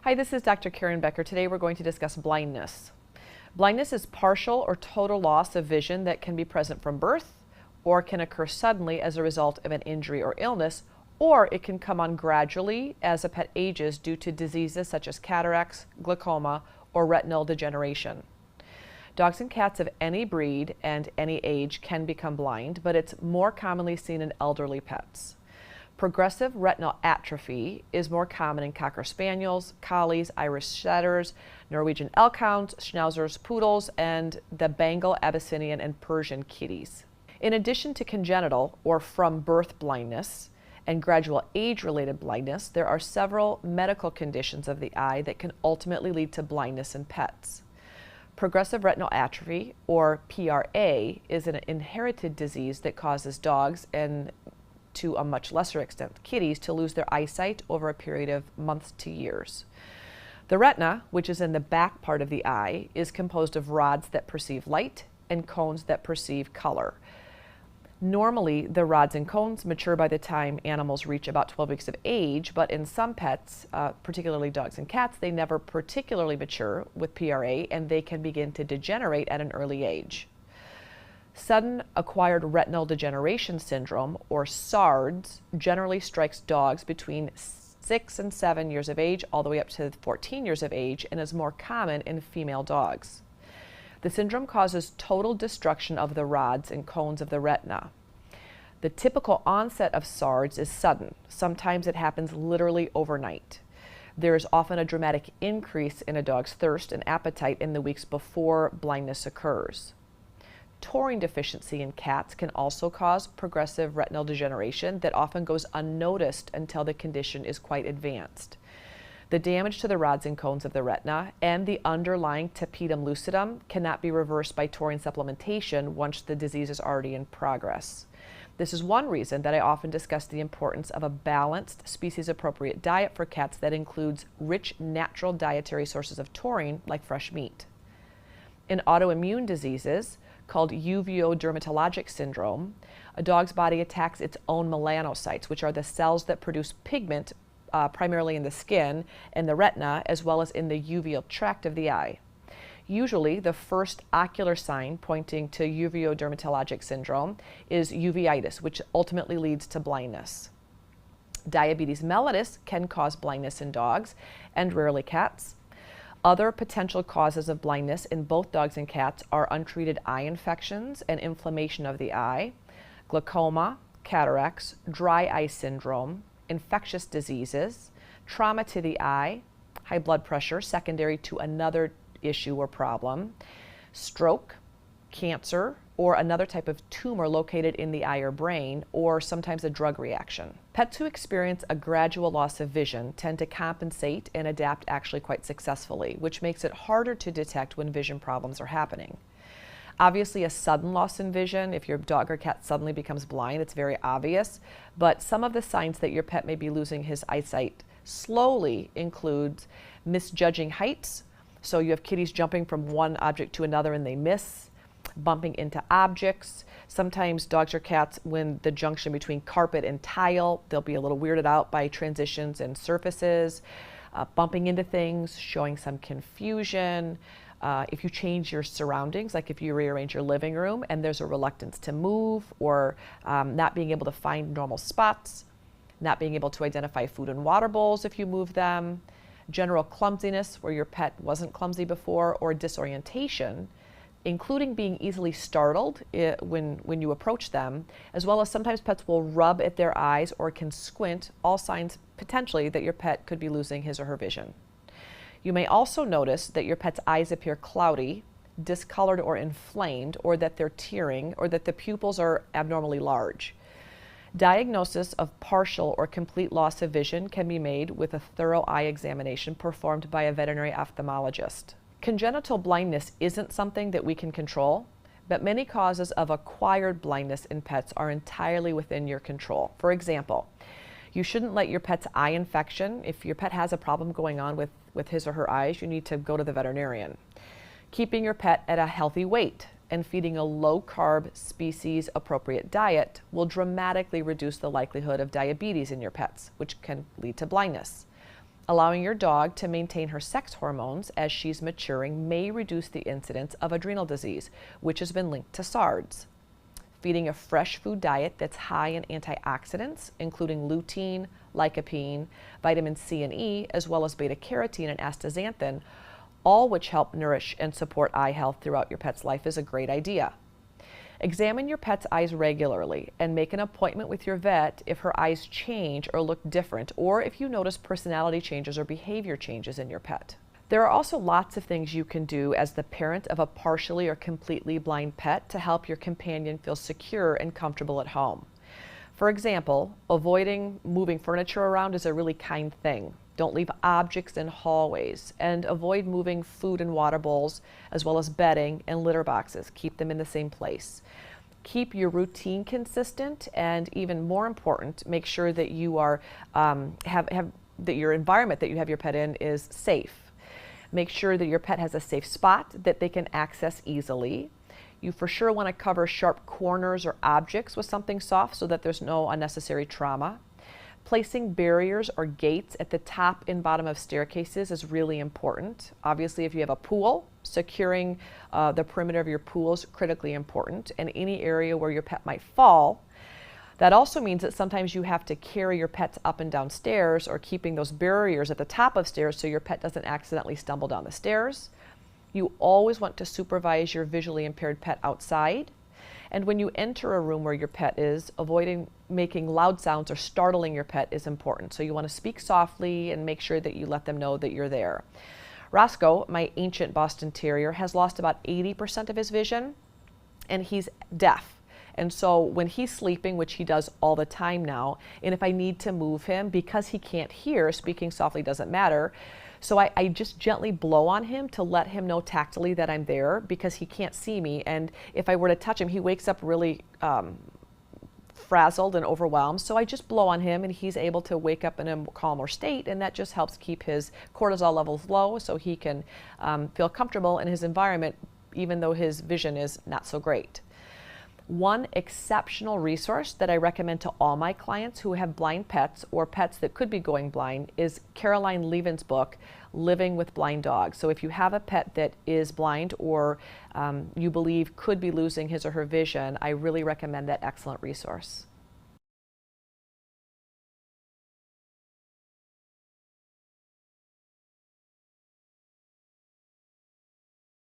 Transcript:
Hi, this is Dr. Karen Becker. Today we're going to discuss blindness. Blindness is partial or total loss of vision that can be present from birth or can occur suddenly as a result of an injury or illness, or it can come on gradually as a pet ages due to diseases such as cataracts, glaucoma, or retinal degeneration. Dogs and cats of any breed and any age can become blind, but it's more commonly seen in elderly pets. Progressive retinal atrophy is more common in Cocker Spaniels, Collies, Irish Setters, Norwegian Elkhounds, Schnauzers, Poodles, and the Bengal, Abyssinian, and Persian kitties. In addition to congenital or from birth blindness and gradual age-related blindness, there are several medical conditions of the eye that can ultimately lead to blindness in pets. Progressive retinal atrophy, or PRA, is an inherited disease that causes dogs, and to a much lesser extent kitties, to lose their eyesight over a period of months to years. The retina, which is in the back part of the eye, is composed of rods that perceive light and cones that perceive color. Normally, the rods and cones mature by the time animals reach about 12 weeks of age, but in some pets, particularly dogs and cats, they never particularly mature with PRA, and they can begin to degenerate at an early age. Sudden acquired retinal degeneration syndrome, or SARDS, generally strikes dogs between 6 and 7 years of age, all the way up to 14 years of age, and is more common in female dogs. The syndrome causes total destruction of the rods and cones of the retina. The typical onset of SARDS is sudden. Sometimes it happens literally overnight. There is often a dramatic increase in a dog's thirst and appetite in the weeks before blindness occurs. Taurine deficiency in cats can also cause progressive retinal degeneration that often goes unnoticed until the condition is quite advanced. The damage to the rods and cones of the retina and the underlying tapetum lucidum cannot be reversed by taurine supplementation once the disease is already in progress. This is one reason that I often discuss the importance of a balanced, species-appropriate diet for cats that includes rich natural dietary sources of taurine like fresh meat. In autoimmune diseases, called uveo-dermatologic syndrome, a dog's body attacks its own melanocytes, which are the cells that produce pigment primarily in the skin and the retina, as well as in the uveal tract of the eye. Usually, the first ocular sign pointing to uveo-dermatologic syndrome is uveitis, which ultimately leads to blindness. Diabetes mellitus can cause blindness in dogs and rarely cats. Other potential causes of blindness in both dogs and cats are untreated eye infections and inflammation of the eye, glaucoma, cataracts, dry eye syndrome, infectious diseases, trauma to the eye, high blood pressure secondary to another issue or problem, stroke, cancer, or another type of tumor located in the eye or brain, or sometimes a drug reaction. Pets who experience a gradual loss of vision tend to compensate and adapt actually quite successfully, which makes it harder to detect when vision problems are happening. Obviously, a sudden loss in vision, if your dog or cat suddenly becomes blind, it's very obvious, but some of the signs that your pet may be losing his eyesight slowly includes misjudging heights. So you have kitties jumping from one object to another and they miss, bumping into objects. Sometimes dogs or cats, when the junction between carpet and tile, they'll be a little weirded out by transitions and surfaces, bumping into things, showing some confusion. If you change your surroundings, like if you rearrange your living room and there's a reluctance to move, or not being able to find normal spots, not being able to identify food and water bowls if you move them, general clumsiness where your pet wasn't clumsy before, or disorientation, including being easily startled when you approach them, as well as sometimes pets will rub at their eyes or can squint, all signs potentially that your pet could be losing his or her vision. You may also notice that your pet's eyes appear cloudy, discolored or inflamed, or that they're tearing, or that the pupils are abnormally large. Diagnosis of partial or complete loss of vision can be made with a thorough eye examination performed by a veterinary ophthalmologist. Congenital blindness isn't something that we can control, but many causes of acquired blindness in pets are entirely within your control. For example, you shouldn't let your pet's eye infection, if your pet has a problem going on with his or her eyes, you need to go to the veterinarian. Keeping your pet at a healthy weight and feeding a low-carb, species-appropriate diet will dramatically reduce the likelihood of diabetes in your pets, which can lead to blindness. Allowing your dog to maintain her sex hormones as she's maturing may reduce the incidence of adrenal disease, which has been linked to SARDs. Feeding a fresh food diet that's high in antioxidants, including lutein, lycopene, vitamin C and E, as well as beta-carotene and astaxanthin, all which help nourish and support eye health throughout your pet's life, is a great idea. Examine your pet's eyes regularly and make an appointment with your vet if her eyes change or look different, or if you notice personality changes or behavior changes in your pet. There are also lots of things you can do as the parent of a partially or completely blind pet to help your companion feel secure and comfortable at home. For example, avoiding moving furniture around is a really kind thing. Don't leave objects in hallways, and avoid moving food and water bowls, as well as bedding and litter boxes. Keep them in the same place. Keep your routine consistent, and even more important, make sure that you are that your environment that you have your pet in is safe. Make sure that your pet has a safe spot that they can access easily. You for sure want to cover sharp corners or objects with something soft so that there's no unnecessary trauma. Placing barriers or gates at the top and bottom of staircases is really important. Obviously, if you have a pool, securing the perimeter of your pool is critically important, and any area where your pet might fall. That also means that sometimes you have to carry your pets up and down stairs, or keeping those barriers at the top of stairs so your pet doesn't accidentally stumble down the stairs. You always want to supervise your visually impaired pet outside. And when you enter a room where your pet is, avoiding making loud sounds or startling your pet is important. So you want to speak softly and make sure that you let them know that you're there. Roscoe, my ancient Boston Terrier, has lost about 80% of his vision, and he's deaf. And so when he's sleeping, which he does all the time now, and if I need to move him, because he can't hear, speaking softly doesn't matter. So I just gently blow on him to let him know tactily that I'm there, because he can't see me. And if I were to touch him, he wakes up really frazzled and overwhelmed. So I just blow on him, and he's able to wake up in a calmer state, and that just helps keep his cortisol levels low so he can feel comfortable in his environment, even though his vision is not so great. One exceptional resource that I recommend to all my clients who have blind pets or pets that could be going blind is Caroline Leaven's book, Living with Blind Dogs. So if you have a pet that is blind or you believe could be losing his or her vision, I really recommend that excellent resource.